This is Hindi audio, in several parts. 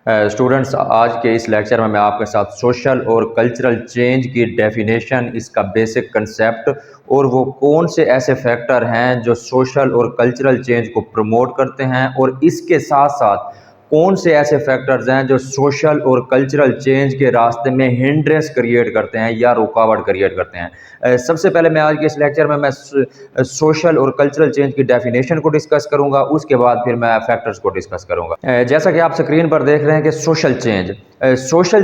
स्टूडेंट्स, आज के इस लेक्चर में मैं आपके साथ सोशल और कल्चरल चेंज की डेफिनेशन, इसका बेसिक कंसेप्ट और वो कौन से ऐसे फैक्टर हैं जो सोशल और कल्चरल चेंज को प्रमोट करते हैं, और इसके साथ साथ कौन से ऐसे फैक्टर्स हैं जो सोशल और कल्चरल चेंज के रास्ते में हिंड्रेंस क्रिएट करते हैं या रुकावट क्रिएट करते हैं। सबसे पहले मैं आज के इस लेक्चर में मैं सोशल और कल्चरल चेंज की डेफिनेशन को डिस्कस करूंगा, उसके बाद फिर मैं फैक्टर्स को डिस्कस करूंगा। जैसा कि आप स्क्रीन पर देख रहे हैं कि social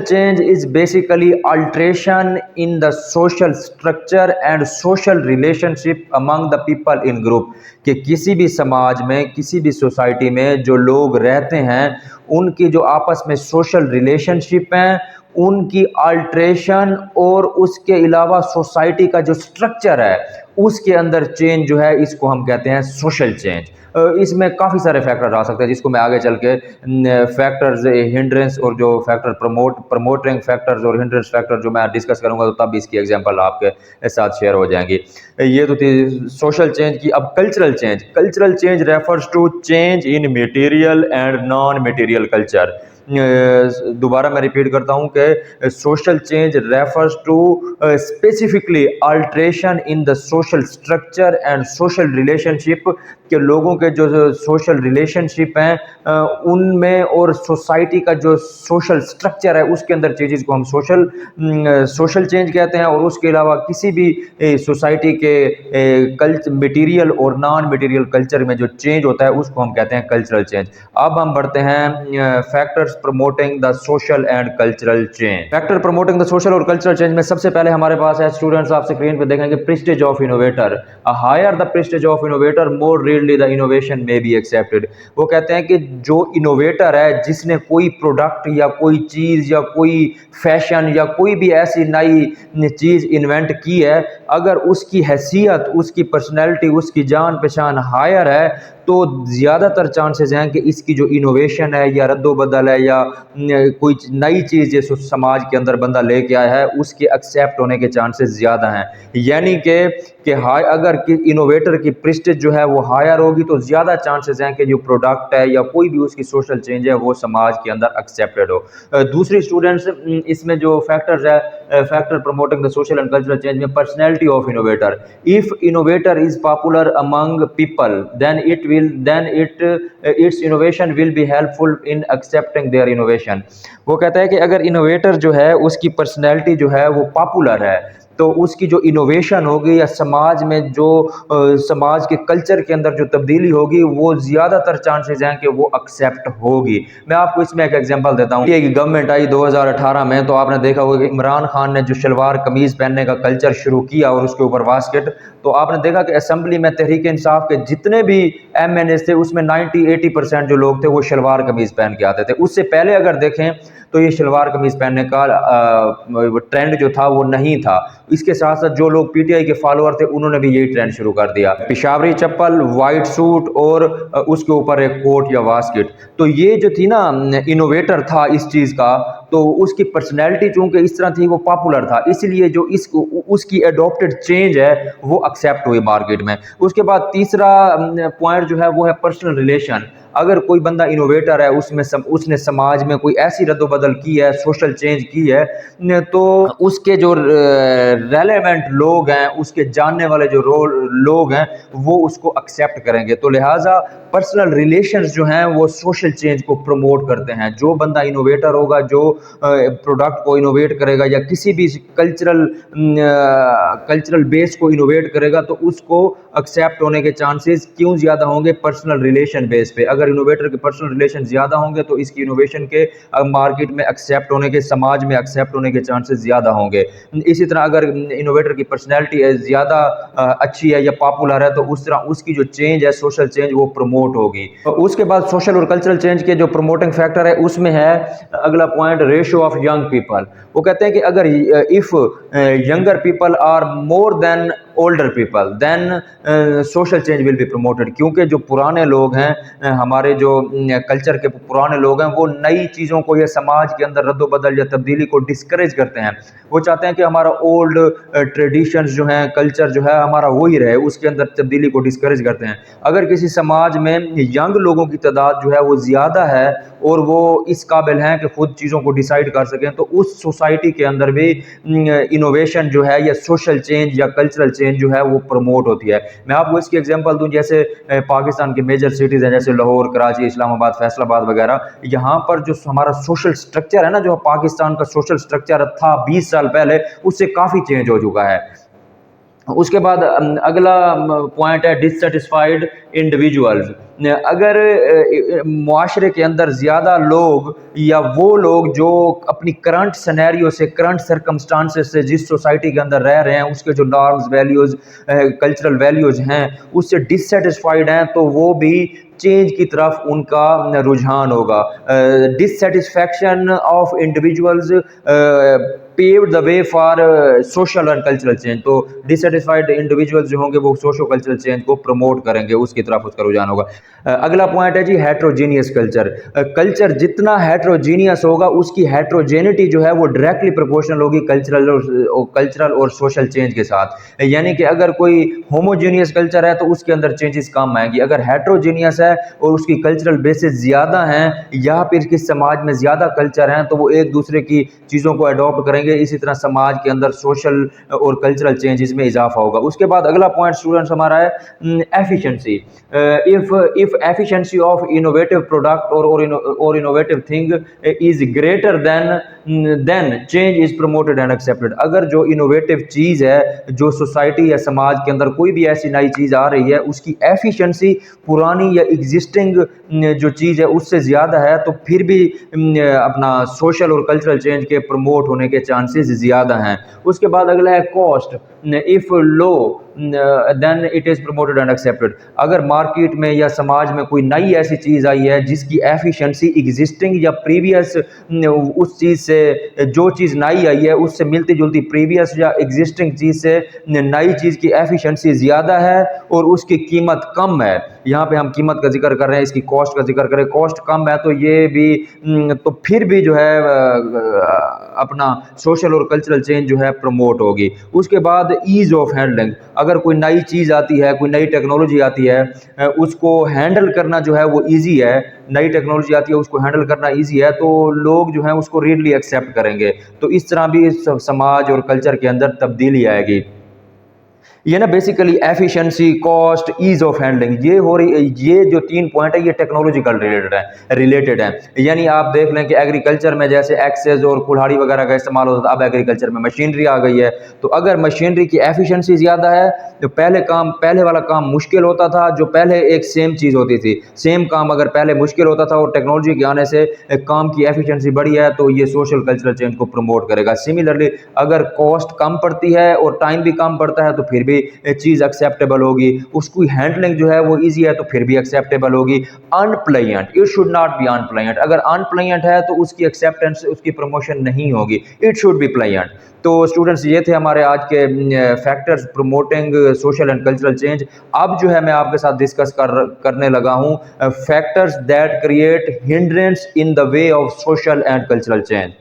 change is basically alteration in the social structure and social relationship among the people in group, कि किसी भी समाज में, किसी भी सोसाइटी में जो लोग रहते हैं उनकी जो आपस में सोशल रिलेशनशिप हैं उनकी अल्ट्रेशन, और उसके अलावा सोसाइटी का जो स्ट्रक्चर है उसके अंदर चेंज जो है, इसको हम कहते हैं सोशल चेंज। इसमें काफ़ी सारे फैक्टर आ सकते हैं जिसको मैं आगे चल के फैक्टर्स, हिंड्रेंस और जो फैक्टर प्रमोटिंग फैक्टर्स और हिंड्रेंस फैक्टर जो मैं डिस्कस करूंगा, तो तब इसकी एग्जांपल आपके साथ शेयर हो जाएंगी। ये तो थी सोशल चेंज की। अब cultural change refers to change in material and non material culture. दोबारा मैं रिपीट करता हूं कि social change refers to specifically alteration in the social structure and social relationship, के लोगों के जो सोशल रिलेशनशिप हैं उनमें और सोसाइटी का जो सोशल स्ट्रक्चर है उसके अंदर चेंजेस को हम सोशल चेंज कहते हैं। और उसके अलावा किसी भी सोसाइटी के मटेरियल और नॉन मटेरियल कल्चर में जो चेंज होता है उसको हम कहते हैं कल्चरल चेंज। अब हम बढ़ते हैं factors promoting the social and cultural change. Factor promoting the social और कल्चरल चेंज में सबसे पहले हमारे पास है, स्टूडेंट्स आप स्क्रीन पे देखेंगे, prestige of innovator. Higher the prestige of innovator more the innovation may be accepted. वो कहते हैं कि जो इनोवेटर है, जिसने कोई प्रोडक्ट या कोई चीज या कोई फैशन या कोई भी ऐसी नई चीज इन्वेंट की है, अगर उसकी हैसियत, उसकी पर्सनैलिटी, उसकी जान पहचान हायर है, तो ज़्यादातर चांसेस हैं कि इसकी जो इनोवेशन है या रद्दोबदल है या कोई नई चीज़ जैसे समाज के अंदर बंदा लेके आया है, उसके एक्सेप्ट होने के चांसेस ज़्यादा हैं। यानी कि हाई, अगर इनोवेटर की प्रेस्टीज जो है वो हायर होगी तो ज़्यादा चांसेस हैं कि जो प्रोडक्ट है या कोई भी उसकी सोशल चेंज है वो समाज के अंदर एक्सेप्टेड हो। दूसरी स्टूडेंट्स, इसमें जो फैक्टर्स है, factor promoting the social and cultural change में personality of innovator. If innovator is popular among people then its innovation will be helpful in accepting their innovation। वो कहता है कि अगर इनोवेटर जो है उसकी पर्सनैलिटी जो है वो पॉपुलर है, तो उसकी जो इनोवेशन होगी या समाज में जो समाज के कल्चर के अंदर जो तब्दीली होगी वो ज़्यादातर चांसेस हैं कि वो एक्सेप्ट होगी। मैं आपको इसमें एक एग्जांपल देता हूँ। ये गवर्नमेंट आई 2018 में, तो आपने देखा होगा कि इमरान खान ने जो शलवार कमीज़ पहनने का कल्चर शुरू किया और उसके ऊपर वास्केट, तो आपने देखा कि असेंबली में तहरीक इंसाफ के जितने भी MNA थे उसमें 90-80% जो लोग थे वो शलवार कमीज़ पहन के आते थे। उससे पहले अगर देखें तो ये शलवार कमीज़ पहनने का ट्रेंड जो था वो नहीं था। इसके साथ साथ जो लोग PTI के फॉलोअर थे उन्होंने भी यही ट्रेंड शुरू कर दिया, पेशावरी चप्पल, वाइट सूट और उसके ऊपर एक कोट या वास्केट। तो ये जो थी ना, इनोवेटर था इस चीज़ का, तो उसकी पर्सनैलिटी चूंकि इस तरह थी, वो पॉपुलर था, इसलिए जो उसकी एडॉप्टेड चेंज है वो एक्सेप्ट हुई मार्केट में। उसके बाद तीसरा पॉइंट जो है वो है पर्सनल रिलेशन। अगर कोई बंदा इनोवेटर है, उसने समाज में कोई ऐसी रद्दोबदल की है, सोशल चेंज की है, तो उसके जो रेलेवेंट लोग हैं, उसके जानने वाले जो लोग हैं, वो उसको एक्सेप्ट करेंगे। तो लिहाजा पर्सनल रिलेशंस जो हैं वो सोशल चेंज को प्रमोट करते हैं। जो बंदा इनोवेटर होगा, जो प्रोडक्ट को इनोवेट करेगा या किसी भी कल्चरल बेस को इनोवेट करेगा, तो उसको एक्सेप्ट होने के चांसेस क्यों ज़्यादा होंगे? पर्सनल रिलेशन बेस पे। अगर इनोवेटर के पर्सनल रिलेशन ज़्यादा होंगे तो इसकी इनोवेशन के मार्केट में एक्सेप्ट होने के, समाज में एक्सेप्ट होने के चांसेस ज़्यादा होंगे। इसी तरह अगर इनोवेटर की पर्सनैलिटी ज़्यादा अच्छी है या पॉपुलर है, तो उस तरह उसकी जो चेंज है, सोशल चेंज, वो प्रमोट होगी। उसके बाद सोशल और कल्चरल चेंज के जो प्रमोटिंग फैक्टर है उसमें है अगला point, ratio of young people. वो कहते हैं कि अगर if younger people are more than older people, then social change will be promoted। क्योंकि जो पुराने लोग हैं, हमारे जो कल्चर के पुराने लोग हैं, वो नई चीज़ों को या समाज के अंदर रद्द-बदल या तब्दीली को डिस्करेज करते हैं। वो चाहते हैं कि हमारा ओल्ड ट्रेडिशंस जो हैं, कल्चर जो है हमारा वही रहे, उसके अंदर तब्दीली को डिस्करेज करते हैं। अगर किसी समाज में यंग लोगों की तादाद जो है वो ज़्यादा है और वो इस काबिल हैं कि खुद चीज़ों को डिसाइड कर सकें, तो उस सोसाइटी के अंदर भी इनोवेशन जो है या सोशल चेंज या कल्चरल चेंज जो है वो प्रमोट होती है। मैं आपको इसकी एग्जांपल दूं, जैसे पाकिस्तान के मेजर सिटीज़ हैं जैसे लाहौर, कराची, इस्लामाबाद, फैसलाबाद वगैरह। यहाँ पर जो हमारा सोशल स्ट्रक्चर है ना, जो पाकिस्तान का सोशल स्ट्रक्चर था 20 साल पहले, उससे काफ़ी चेंज हो चुका है। उसके बाद अगला पॉइंट है डिससेटिस्फाइड इंडिविजुअल्स। अगर मुआशरे के अंदर ज़्यादा लोग या वो लोग जो अपनी करंट सिनेरियो से, करंट सर्कमस्टांसेस से, जिस सोसाइटी के अंदर रह रहे हैं, उसके जो नॉर्म्स, वैल्यूज़, कल्चरल वैल्यूज़ हैं, उससे डिससेटिस्फाइड हैं, तो वो भी चेंज की तरफ उनका रुझान होगा। Dissatisfaction of individuals paved the way for social and cultural change। तो डिससेटिस्फाइड इंडिविजुअल्स जो होंगे वो सोशो कल्चरल चेंज को प्रमोट करेंगे, उसकी तरफ उसका रुझान होगा। अगला पॉइंट है जी हेट्रोजीनियस कल्चर। कल्चर जितना हेट्रोजीनियस होगा, उसकी हेट्रोजेनिटी जो है वो डायरेक्टली प्रोपोर्शनल होगी कल्चरल और सोशल चेंज के साथ। यानी कि अगर कोई होमोजीनियस कल्चर है तो उसके अंदर चेंजेस कम आएंगी। अगर हेट्रोजीनियस है और उसकी कल्चरल बेसिस ज़्यादा हैं या फिर किस समाज में ज़्यादा कल्चर हैं, तो वो एक दूसरे की चीज़ों को अडॉप्ट करेंगे। इसी तरह समाज के अंदर सोशल और कल्चरल चेंजेस में इजाफा होगा। उसके बाद अगला पॉइंट स्टूडेंट्स हमारा है efficiency. If efficiency of innovative product और innovative thing is greater then change is promoted and accepted. अगर जो इनोवेटिव चीज़ है, जो सोसाइटी या समाज के अंदर कोई भी ऐसी नई चीज़ आ रही है, उसकी एफिशिएंसी पुरानी या एग्जिस्टिंग जो चीज़ है उससे ज़्यादा है, तो फिर भी अपना सोशल और कल्चरल चेंज के प्रमोट होने के चांसेस ज़्यादा हैं। उसके बाद अगला है cost. If low then it is promoted and accepted. अगर मार्केट में या समाज में कोई नई ऐसी चीज़ आई है जिसकी एफिशिएंसी एग्जिस्टिंग या प्रीवियस उस चीज़ से, जो चीज़ नई आई है उससे मिलती जुलती प्रीवियस या एग्जिस्टिंग चीज़ से नई चीज़ की एफिशिएंसी ज़्यादा है और उसकी कीमत कम है, यहाँ पे हम कीमत का जिक्र कर रहे हैं, इसकी कॉस्ट का जिक्र करें, कॉस्ट कम है, तो ये भी तो फिर भी जो है अपना सोशल और कल्चरल चेंज जो है प्रमोट होगी। उसके बाद ईज़ ऑफ हैंडलिंग। अगर कोई नई चीज़ आती है, कोई नई टेक्नोलॉजी आती है, उसको हैंडल करना जो है वो ईजी है। नई टेक्नोलॉजी आती है, उसको हैंडल करना ईजी है, तो लोग जो हैं उसको रीडली एक्सेप्ट करेंगे। तो इस तरह भी समाज और कल्चर के अंदर तब्दीली आएगी। ये ना basically efficiency, cost, ease of handling, ये हो रही, ये जो 3 पॉइंट है ये टेक्नोलॉजिकल रिलेटेड है। यानी आप देख लें कि एग्रीकल्चर में जैसे एक्सेस और कुल्हाड़ी वगैरह का इस्तेमाल होता था, अब एग्रीकल्चर में मशीनरी आ गई है। तो अगर मशीनरी की एफिशिएंसी ज़्यादा है तो पहले वाला काम मुश्किल होता था, जो पहले एक सेम चीज़ होती थी, सेम काम अगर पहले मुश्किल होता था और टेक्नोलॉजी के आने से काम की एफिशिएंसी बढ़ी है, तो ये सोशल कल्चरल चेंज को प्रमोट करेगा। सिमिलरली अगर कॉस्ट कम पड़ती है और टाइम भी कम पड़ता है, तो फिर भी चीज़ एक्सेप्टेबल होगी। उसकी हैंडलिंग जो है वो इजी है, तो फिर भी एक्सेप्टेबल होगी। Unpleasant, it should not be unpleasant. अगर अनप्लेजेंट है तो उसकी एक्सेप्टेंस, उसकी प्रमोशन नहीं होगी। It should be pleasant. तो स्टूडेंट्स ये थे हमारे आज के factors promoting social and cultural change. अब जो है मैं आपके साथ डिस्कस करने लगा हूँ factors that create hindrance in the way of social and cultural change.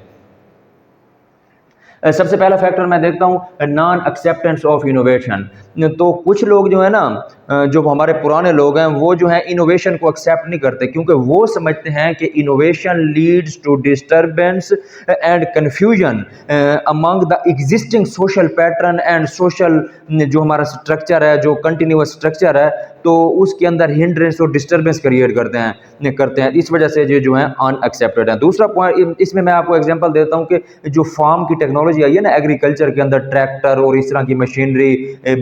सबसे पहला फैक्टर मैं देखता हूँ नॉन एक्सेप्टेंस ऑफ इनोवेशन। तो कुछ लोग जो है ना, जो हमारे पुराने लोग हैं, वो जो है इनोवेशन को एक्सेप्ट नहीं करते, क्योंकि वो समझते हैं कि innovation leads to disturbance and confusion among the existing social pattern and social जो हमारा स्ट्रक्चर है, जो कंटिन्यूअस स्ट्रक्चर है, तो उसके अंदर हिंड्रेंस और डिस्टर्बेंस क्रिएट करते हैं। इस वजह से ये जो है अनएक्सेप्टेड है। दूसरा पॉइंट, इसमें मैं आपको एग्जांपल देता हूँ कि जो फार्म की टेक्नोलॉजी आई है ना एग्रीकल्चर के अंदर, ट्रैक्टर और इस तरह की मशीनरी,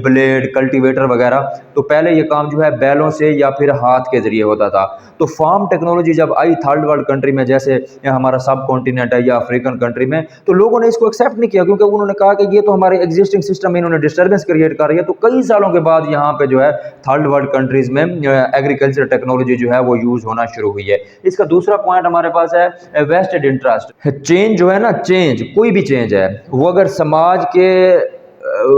ब्लेड, कल्टीवेटर वगैरह, तो पहले ये काम जो है बैलों से या फिर हाथ के जरिए होता था। तो फार्म टेक्नोलॉजी जब आई थर्ड वर्ल्ड कंट्री में, जैसे हमारा सब कॉन्टिनेंट है या अफ्रीकन कंट्री में, तो लोगों ने इसको एक्सेप्ट नहीं किया, क्योंकि उन्होंने कहा कि ये तो हमारे एग्जिस्टिंग सिस्टम में इन्होंने डिस्टर्बेंस क्रिएट कर रही है। तो कई सालों के बाद यहाँ पे जो है थर्ड वर्ल्ड कंट्रीज में एग्रीकल्चर टेक्नोलॉजी जो है वो यूज होना शुरू हुई है। इसका दूसरा पॉइंट हमारे पास है वेस्टेड इंटरेस्ट। चेंज जो है ना, चेंज कोई भी चेंज है वो अगर समाज के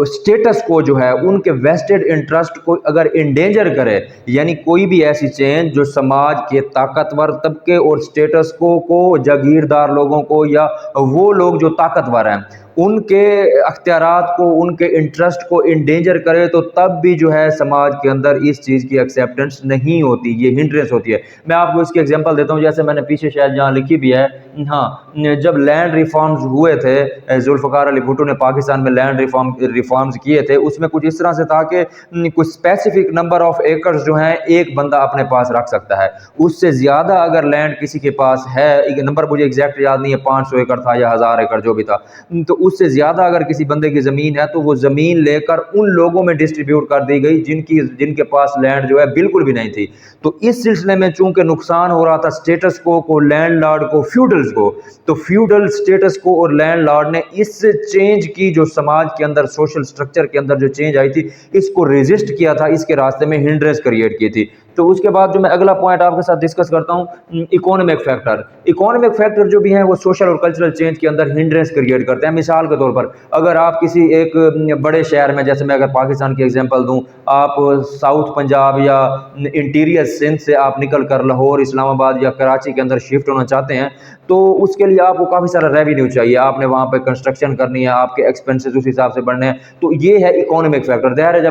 स्टेटस को जो है उनके वेस्टेड इंटरेस्ट को अगर इंडेंजर करे, यानी कोई भी ऐसी चेंज जो समाज के ताकतवर तबके और स्टेटस को जागीरदार लोगों को या वो लोग जो ताकतवर हैं उनके अख्तियारात को, उनके इंटरेस्ट को इंडेंजर करे, तो तब भी जो है समाज के अंदर इस चीज़ की एक्सेप्टेंस नहीं होती, ये हिंड्रेंस होती है। मैं आपको इसकी एग्जांपल देता हूँ, जैसे मैंने पीछे शायद जहाँ लिखी भी है, हाँ, जब लैंड रिफॉर्म्स हुए थे, जुल्फ़िकार अली भुट्टो ने पाकिस्तान में लैंड रिफॉर्म्स किए थे, उसमें कुछ इस तरह से था कि कुछ स्पेसिफिक नंबर ऑफ एकर्स जो हैं एक बंदा अपने पास रख सकता है। उससे ज़्यादा अगर लैंड किसी के पास है, एक नंबर मुझे एग्जैक्ट याद नहीं है, 500 एकड़ था या 1000 एकड़ जो भी था, तो उससे ज़्यादा अगर किसी बंदे की ज़मीन है तो वो ज़मीन लेकर उन लोगों में डिस्ट्रीब्यूट कर दी गई जिनके पास लैंड जो है बिल्कुल भी नहीं थी। तो इस सिलसिले में चूंकि नुकसान हो रहा था स्टेटस को लैंडलॉर्ड को, फ्यूडल्स को, तो फ्यूडल स्टेटस को और लैंडलॉर्ड ने इस चेंज की जो समाज के अंदर सोशल स्ट्रक्चर के अंदर जो चेंज आई थी इसको रेजिस्ट किया था, इसके रास्ते में हिंड्रेंस क्रिएट की थी। तो उसके बाद जो मैं अगला पॉइंट आपके साथ डिस्कस करता हूँ, इकोनॉमिक फैक्टर। इकोनॉमिक फैक्टर जो भी हैं वो सोशल और कल्चरल चेंज के अंदर हिंड्रेंस क्रिएट करते हैं। मिसाल के तौर पर अगर आप किसी एक बड़े शहर में, जैसे मैं अगर पाकिस्तान की एग्जांपल दूं, आप साउथ पंजाब या इंटीरियर सिंध से आप निकल कर लाहौर, इस्लामाबाद या कराची के अंदर शिफ्ट होना चाहते हैं, तो उसके लिए आपको काफ़ी सारा रेवेन्यू चाहिए, आपने वहाँ पे कंस्ट्रक्शन करनी है, आपके एक्सपेंसेस उस हिसाब से बढ़ने हैं। तो ये है इकोनॉमिक फैक्टर। ज़ाहिर है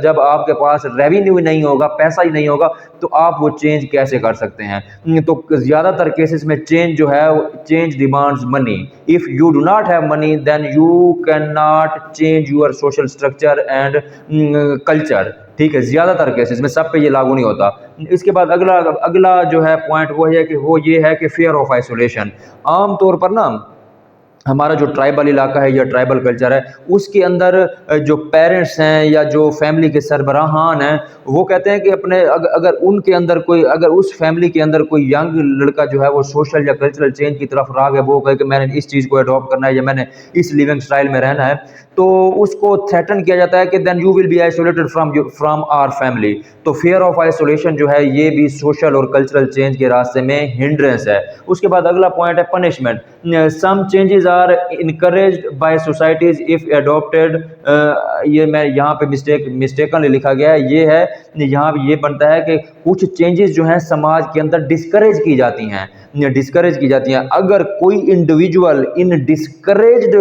जब आपके पास रेवेन्यू नहीं होगा, पैसा ही नहीं होगा, तो आप वो चेंज कैसे कर सकते हैं। तो ज़्यादातर केसेस में चेंज जो है, change demands money. If you do not have money then you can not change your social structure and culture. ठीक है, ज़्यादातर केसेस में, सब पे ये लागू नहीं होता। इसके बाद अगला जो है पॉइंट वो ये है कि फियर ऑफ आइसोलेशन। आम तौर पर ना हमारा जो ट्राइबल इलाका है या ट्राइबल कल्चर है उसके अंदर जो पेरेंट्स हैं या जो फैमिली के सरबराहान हैं वो कहते हैं कि अगर उस फैमिली के अंदर कोई यंग लड़का जो है वो सोशल या कल्चरल चेंज की तरफ राग है, वो कहे कि मैंने इस चीज़ को अडॉप्ट करना है या मैंने इस लिविंग स्टाइल में रहना है, तो उसको थ्रेटन किया जाता है कि then you will be isolated from our family. तो फियर ऑफ आइसोलेशन जो है ये भी सोशल और कल्चरल चेंज के रास्ते में हिंड्रेंस है। उसके बाद अगला पॉइंट है punishment. Some changes are encouraged by societies if adopted. ये मैं यहाँ पे मिस्टेकनली लिखा गया है, ये है यहाँ ये बनता है कि कुछ चेंजेस जो हैं समाज के अंदर डिस्करेज की जाती हैं, अगर कोई individual in discouraged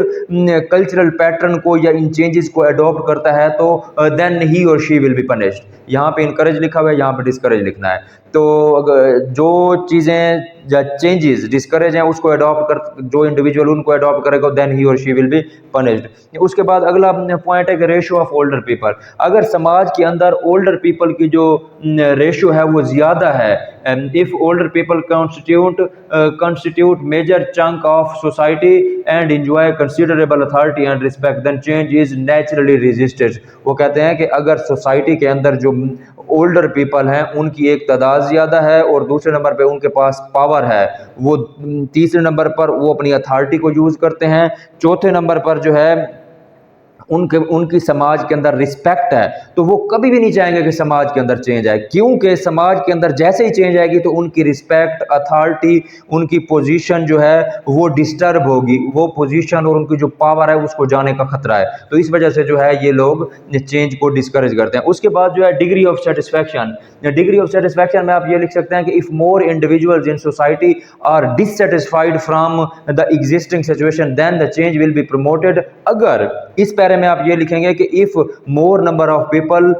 cultural pattern को या इन चेंजेस को अडॉप्ट करता है तो देन ही और शी विल बी पनिश्ड। यहाँ पे इनकरेज लिखा हुआ है, यहाँ पे डिस्करेज लिखना है। तो जो चीज़ें या चेंजेस डिस्करेज हैं उसको अडॉप्ट कर, जो इंडिविजुअल उनको अडॉप्ट करेगा देन ही और शी विल बी पनिश्ड। उसके बाद अगला पॉइंट है कि रेशियो ऑफ ओल्डर पीपल। अगर समाज के अंदर ओल्डर पीपल की जो रेशियो है वो ज़्यादा है, if older people constitute major chunk of society and enjoy considerable authority and respect then change is naturally resisted। वो कहते हैं कि अगर सोसाइटी के अंदर जो ओल्डर पीपल हैं उनकी एक तादाद ज़्यादा है और दूसरे नंबर पे उनके पास पावर है, वो तीसरे नंबर पर वो अपनी अथॉरिटी को यूज़ करते हैं, चौथे नंबर पर जो है उनकी समाज के अंदर रिस्पेक्ट है, तो वो कभी भी नहीं चाहेंगे कि समाज के अंदर चेंज आए, क्योंकि समाज के अंदर जैसे ही चेंज आएगी तो उनकी रिस्पेक्ट, अथॉरिटी, उनकी पोजीशन जो है वो डिस्टर्ब होगी, वो पोजीशन और उनकी जो पावर है उसको जाने का खतरा है। तो इस वजह से जो है ये लोग चेंज को डिस्करेज करते हैं। उसके बाद जो है degree of satisfaction. Degree of satisfaction में आप ये लिख सकते हैं कि if more individuals in society are dissatisfied from the existing situation then the change will be promoted. अगर इस पैरे में आप ये लिखेंगे कि if more number of people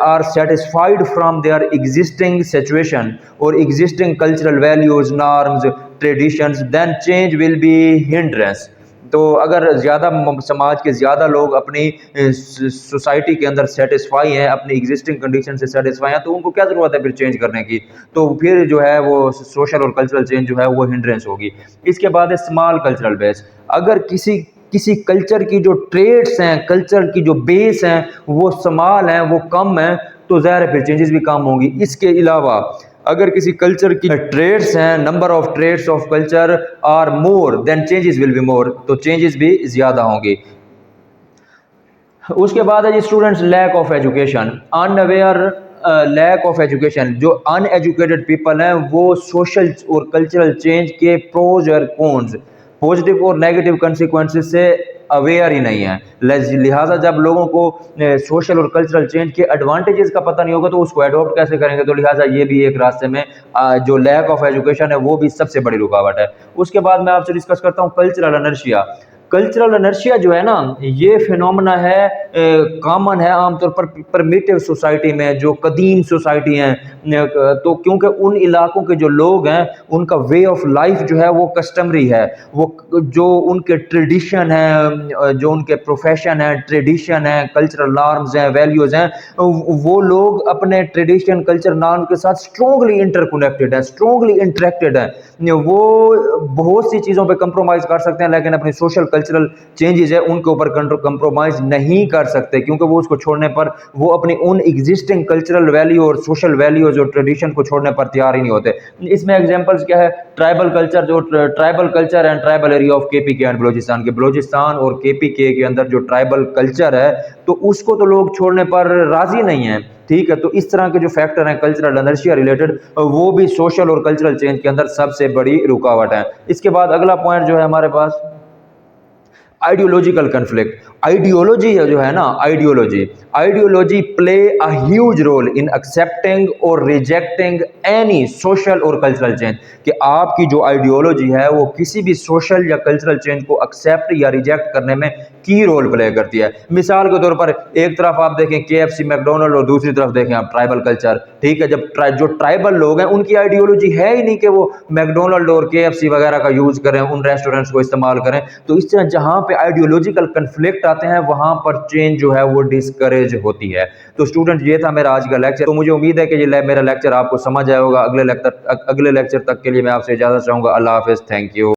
are satisfied from their existing situation और existing cultural values, norms, traditions then change will be hindrance. तो अगर ज़्यादा समाज के ज़्यादा लोग अपनी सोसाइटी के अंदर सेटिस्फाई हैं, अपनी एग्जिस्टिंग कंडीशन से सेटिस्फाई हैं, तो उनको क्या ज़रूरत है फिर चेंज करने की। तो फिर जो है वो सोशल और कल्चरल चेंज जो है वो हिंड्रेंस होगी। इसके बाद है स्मॉल कल्चरल बेस। अगर किसी कल्चर की जो ट्रेड्स हैं, कल्चर की जो बेस हैं वो स्मॉल हैं, वो कम हैं, तो ज़ाहिर है फिर चेंजेस भी कम होंगी। इसके अलावा अगर किसी कल्चर की ट्रेड्स हैं, number of traits of culture are more then changes will be more, तो चेंजेस भी ज़्यादा होंगी। उसके बाद है जी students lack of education, unaware, lack of education. जो अनएजुकेटेड पीपल हैं वो सोशल और कल्चरल चेंज के प्रोज और कॉन्स, पॉजिटिव और नेगेटिव कंसिक्वेंसेस से अवेयर ही नहीं है। लिहाजा जब लोगों को सोशल और कल्चरल चेंज के एडवांटेजेस का पता नहीं होगा तो उसको अडॉप्ट कैसे करेंगे। तो लिहाजा ये भी एक रास्ते में जो लैक ऑफ एजुकेशन है वो भी सबसे बड़ी रुकावट है। उसके बाद मैं आपसे डिस्कस करता हूँ कल्चरल इनर्शिया। कल्चरल इनर्शिया जो है ना, ये फिनोमेना है, कॉमन है आमतौर पर प्रिमिटिव सोसाइटी में, जो कदीम सोसाइटी हैं। तो क्योंकि उन इलाकों के जो लोग हैं उनका वे ऑफ लाइफ जो है वो कस्टमरी है, वो जो उनके ट्रेडिशन है, जो उनके प्रोफेशन है, ट्रेडिशन है, कल्चरल नॉर्म्स हैं, वैल्यूज़ हैं, वो लोग अपने ट्रेडिशन कल्चर नॉर्म के साथ स्ट्रोंगली इंटरकनेक्टेड है, स्ट्रोंगली इंटरेक्टेड है। वो बहुत सी चीज़ों पे कंप्रोमाइज़ कर सकते हैं लेकिन अपनी सोशल कल्चरल चेंजेस है उनके ऊपर कंप्रोमाइज़ नहीं कर सकते, क्योंकि वो उसको छोड़ने पर वो अपनी उन एग्जिस्टिंग कल्चरल वैल्यू और सोशल वैल्यूज और ट्रेडिशन को छोड़ने पर तैयार ही नहीं होते। इसमें एग्जांपल्स क्या है, ट्राइबल कल्चर, जो tribal culture and tribal area of KPK and Balochistan के, बलोचिस्तान और केपीके के अंदर जो ट्राइबल कल्चर है तो उसको तो लोग छोड़ने पर राजी नहीं है। ठीक है, तो इस तरह के जो फैक्टर हैं कल्चरल इनर्शिया रिलेटेड, वो भी सोशल और कल्चरल चेंज के अंदर सबसे बड़ी रुकावट है। इसके बाद अगला पॉइंट जो है हमारे पास आइडियोलॉजिकल कन्फ्लिक्ट। आइडियोलॉजी जो है ना, ideology play a huge role in accepting और रिजेक्टिंग एनी सोशल और कल्चरल चेंज। कि आपकी जो आइडियोलॉजी है वो किसी भी सोशल या कल्चरल चेंज को एक्सेप्ट या रिजेक्ट करने में की रोल प्ले करती है। मिसाल के तौर पर एक तरफ आप देखें KFC मैकडोनल्ड और दूसरी तरफ देखें आप ट्राइबल कल्चर। ठीक है, जब जो ट्राइबल लोग हैं उनकी आइडियोलॉजी है ही नहीं कि वो मैकडोनल्ड और KFC वगैरह का यूज करें, उन रेस्टोरेंट्स को इस्तेमाल करें। तो इस तरह जहां पे आइडियोलॉजिकल कन्फ्लिक्ट आते हैं वहां पर चेंज जो है वो डिस्करेज होती है। तो स्टूडेंट ये था मेरा आज का लेक्चर। तो मुझे उम्मीद है कि ये मेरा लेक्चर आपको समझ आया होगा। अगले लेक्चर तक के लिए मैं आपसे इजाजत चाहूंगा। अल्लाह हाफिज, थैंक यू।